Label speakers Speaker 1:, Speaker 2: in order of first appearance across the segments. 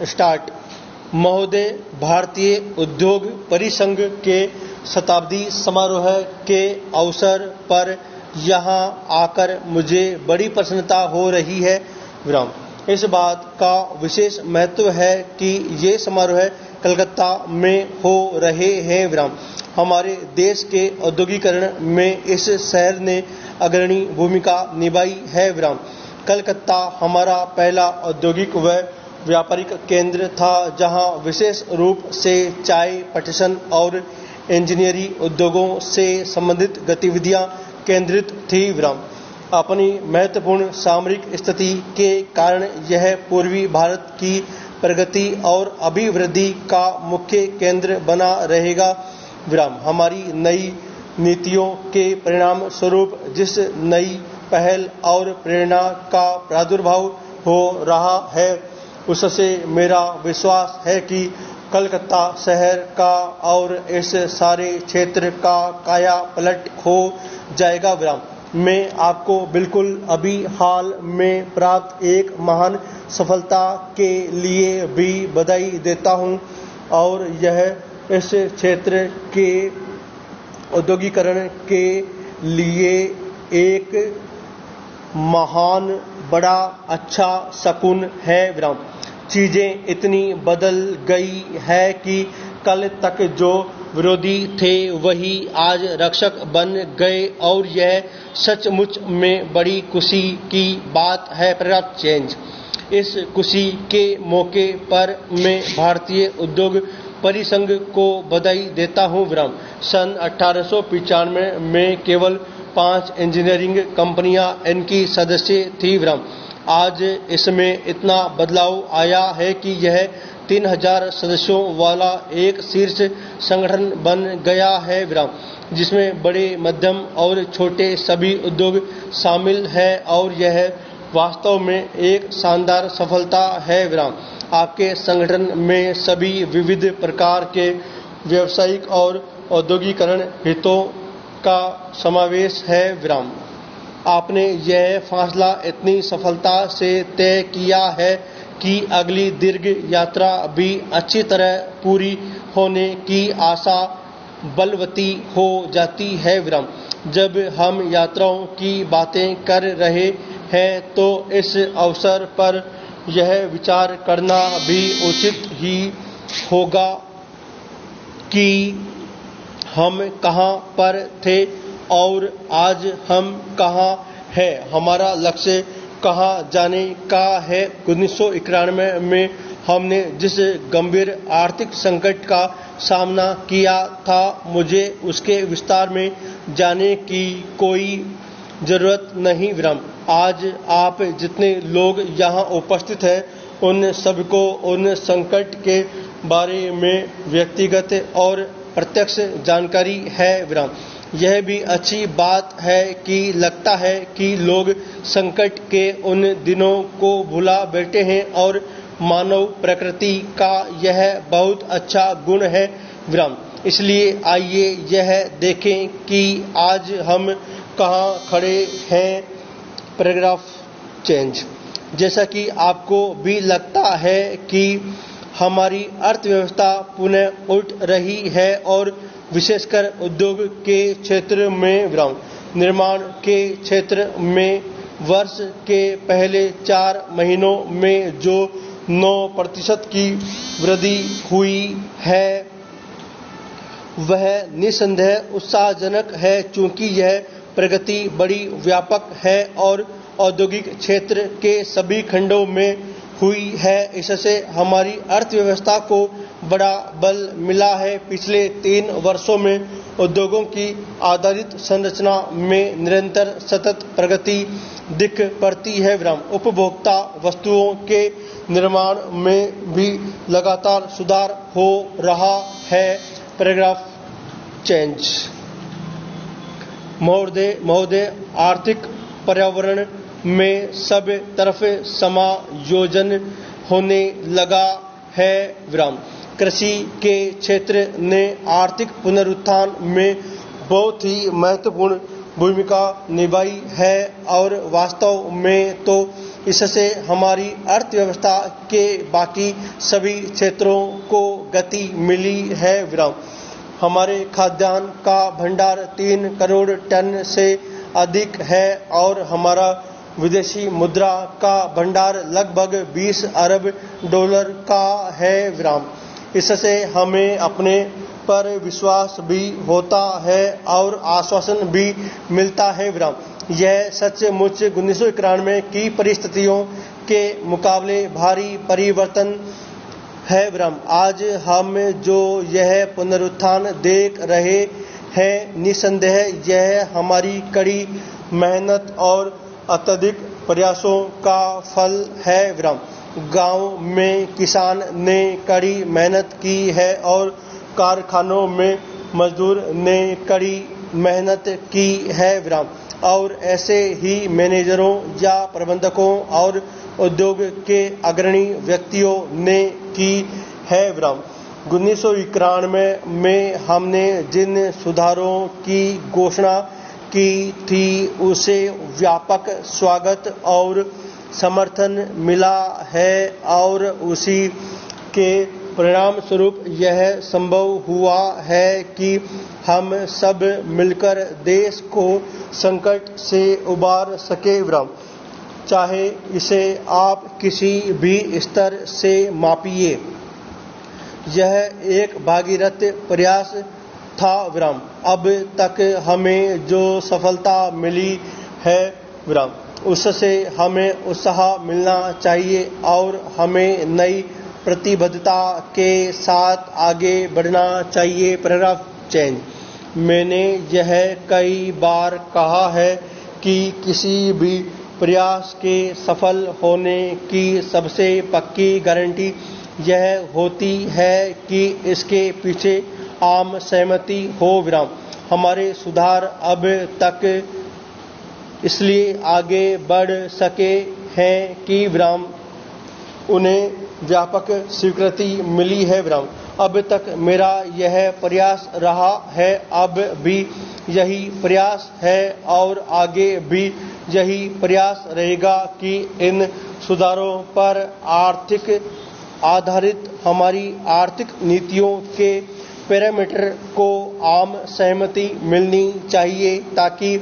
Speaker 1: Start. महोदय, भारतीय उद्योग परिसंघ के शताब्दी समारोह के अवसर पर यहाँ आकर मुझे बड़ी प्रसन्नता हो रही है। विराम। इस बात का विशेष महत्व है कि ये समारोह कलकत्ता में हो रहे हैं। विराम। हमारे देश के औद्योगिकरण में इस शहर ने अग्रणी भूमिका निभाई है। विराम। कलकत्ता हमारा पहला औद्योगिक व व्यापारिक केंद्र था, जहां विशेष रूप से चाय, पटसन और इंजीनियरिंग उद्योगों से संबंधित गतिविधियां केंद्रित थी। विराम। अपनी महत्वपूर्ण सामरिक स्थिति के कारण यह पूर्वी भारत की प्रगति और अभिवृद्धि का मुख्य केंद्र बना रहेगा। विराम। हमारी नई नीतियों के परिणाम स्वरूप जिस नई पहल और प्रेरणा का प्रादुर्भाव हो रहा है, उससे मेरा विश्वास है कि कलकत्ता शहर का और इस सारे क्षेत्र का काया पलट हो जाएगा। विराम। मैं आपको बिल्कुल अभी हाल में प्राप्त एक महान सफलता के लिए भी बधाई देता हूं, और यह इस क्षेत्र के औद्योगिकरण के लिए एक महान बड़ा अच्छा शकुन है। विराम। चीजें इतनी बदल गई है कि कल तक जो विरोधी थे वही आज रक्षक बन गए, और यह सचमुच में बड़ी खुशी की बात है। Paragraph change. इस खुशी के मौके पर मैं भारतीय उद्योग परिसंघ को बधाई देता हूँ। विराम। सन 1895 में केवल 5 इंजीनियरिंग कंपनियां इनकी सदस्य थी। विराम। आज इसमें इतना बदलाव आया है कि यह 3000 सदस्यों वाला एक शीर्ष संगठन बन गया है। विराम। जिसमें बड़े, मध्यम और छोटे सभी उद्योग शामिल है, और यह वास्तव में एक शानदार सफलता है। विराम। आपके संगठन में सभी विविध प्रकार के व्यावसायिक और औद्योगिकरण हितों का समावेश है। विराम। आपने यह फैसला इतनी सफलता से तय किया है कि अगली दीर्घ यात्रा भी अच्छी तरह पूरी होने की आशा बलवती हो जाती है। विराम। जब हम यात्राओं की बातें कर रहे हैं तो इस अवसर पर यह विचार करना भी उचित ही होगा कि हम कहाँ पर थे और आज हम कहाँ हैं। हमारा लक्ष्य कहाँ जाने का है। 1991 में हमने जिस गंभीर आर्थिक संकट का सामना किया था, मुझे उसके विस्तार में जाने की कोई जरूरत नहीं। विराम। आज आप जितने लोग यहाँ उपस्थित हैं, उन सबको उन संकट के बारे में व्यक्तिगत और प्रत्यक्ष जानकारी है। विराम। यह भी अच्छी बात है कि लगता है कि लोग संकट के उन दिनों को भुला बैठे हैं, और मानव प्रकृति का यह बहुत अच्छा गुण है। विराम। इसलिए आइए यह देखें कि आज हम कहाँ खड़े हैं। Paragraph change. जैसा कि आपको भी लगता है कि हमारी अर्थव्यवस्था पुनः उठ रही है, और विशेषकर उद्योग के क्षेत्र में। विराम। निर्माण के क्षेत्र में वर्ष के पहले 4 महीनों में जो 9% की वृद्धि हुई है, वह निसंदेह उत्साहजनक है, चूंकि यह प्रगति बड़ी व्यापक है और औद्योगिक क्षेत्र के सभी खंडों में हुई है। इससे हमारी अर्थव्यवस्था को बड़ा बल मिला है। पिछले 3 वर्षों में उद्योगों की आधारित संरचना में निरंतर सतत प्रगति दिख पड़ती है। विराम। उपभोक्ता वस्तुओं के निर्माण में भी लगातार सुधार हो रहा है। Paragraph change. महोदय, आर्थिक पर्यावरण में सब तरफ समायोजन होने लगा है। विराम। कृषि के क्षेत्र ने आर्थिक पुनरुत्थान में बहुत ही महत्वपूर्ण भूमिका निभाई है, और वास्तव में तो इससे हमारी अर्थव्यवस्था के बाकी सभी क्षेत्रों को गति मिली है। विराम। हमारे खाद्यान्न का भंडार 3 करोड़ टन से अधिक है और हमारा विदेशी मुद्रा का भंडार लगभग 20 अरब डॉलर का है। विराम। इससे हमें अपने पर विश्वास भी होता है और आश्वासन भी मिलता है। विराम। यह सचमुच 1991 की परिस्थितियों के मुकाबले भारी परिवर्तन है। विराम। आज हम जो यह पुनरुत्थान देख रहे हैं, निसंदेह यह हमारी कड़ी मेहनत और अत्यधिक प्रयासों का फल है। विराम। गांव में किसान ने कड़ी मेहनत की है और कारखानों में मजदूर ने कड़ी मेहनत की है। विराम। और ऐसे ही मैनेजरों या प्रबंधकों और उद्योग के अग्रणी व्यक्तियों ने की है। विराम। 1991 में हमने जिन सुधारों की घोषणा की थी उसे व्यापक स्वागत और समर्थन मिला है और उसी के परिणाम स्वरूप यह संभव हुआ है कि हम सब मिलकर देश को संकट से उबार सके। विराम। चाहे इसे आप किसी भी स्तर से मापिए, यह एक भागीरथ प्रयास था। विराम। अब तक हमें जो सफलता मिली है, विराम, उससे हमें उत्साह मिलना चाहिए और हमें नई प्रतिबद्धता के साथ आगे बढ़ना चाहिए। Paragraph change. मैंने यह कई बार कहा है कि किसी भी प्रयास के सफल होने की सबसे पक्की गारंटी यह होती है कि इसके पीछे आम सहमति हो। विराम। हमारे सुधार अब तक इसलिए आगे बढ़ सके हैं कि विराम उन्हें व्यापक स्वीकृति मिली है। विराम। अब तक मेरा यह प्रयास रहा है, अब भी यही प्रयास है और आगे भी यही प्रयास रहेगा कि इन सुधारों पर आर्थिक आधारित हमारी आर्थिक नीतियों के पैरामीटर को आम सहमति मिलनी चाहिए ताकि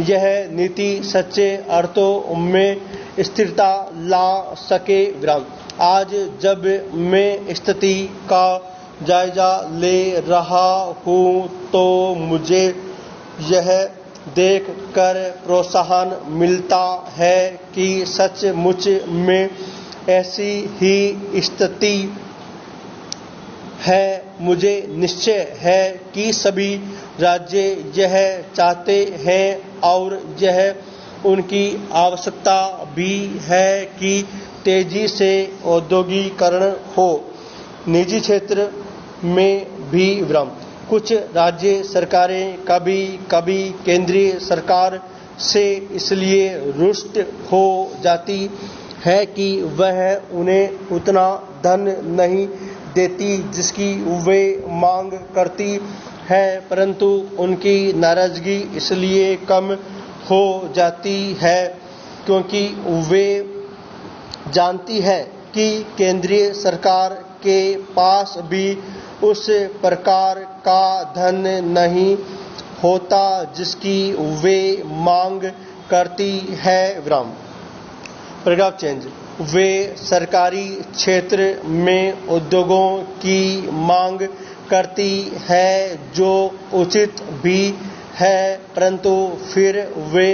Speaker 1: यह नीति सच्चे अर्थों में स्थिरता ला सके। विराम। आज जब मैं स्थिति का जायजा ले रहा हूँ तो मुझे यह देख कर प्रोत्साहन मिलता है कि सचमुच में ऐसी ही स्थिति है। मुझे निश्चय है कि सभी राज्य यह चाहते हैं और यह उनकी आवश्यकता भी है कि तेजी से औद्योगिकरण हो। निजी क्षेत्र में भी। विराम। कुछ राज्य सरकारें कभी कभी केंद्रीय सरकार से इसलिए रुष्ट हो जाती है कि वह उन्हें उतना धन नहीं देती जिसकी वे मांग करती है, परंतु उनकी नाराजगी इसलिए कम हो जाती है क्योंकि वे जानती है कि केंद्रीय सरकार के पास भी उस प्रकार का धन नहीं होता जिसकी वे मांग करती है। विराम। Paragraph change. वे सरकारी क्षेत्र में उद्योगों की मांग करती है जो उचित भी है, परंतु फिर वे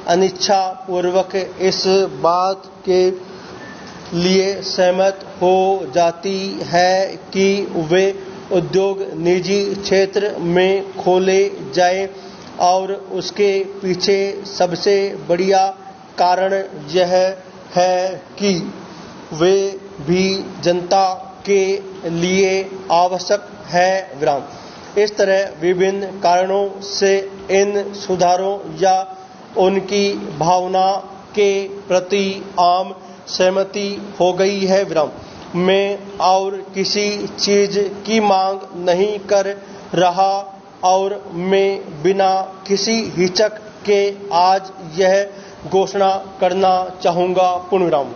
Speaker 1: अनिच्छा पूर्वक इस बात के लिए सहमत हो जाती है कि वे उद्योग निजी क्षेत्र में खोले जाए और उसके पीछे सबसे बढ़िया कारण यह है कि वे भी जनता के लिए आवश्यक है। विराम। इस तरह विभिन्न कारणों से इन सुधारों या उनकी भावना के प्रति आम सहमति हो गई है। विराम। मैं और किसी चीज की मांग नहीं कर रहा और मैं बिना किसी हिचक के आज यह घोषणा करना चाहूंगा। पूर्ण विराम।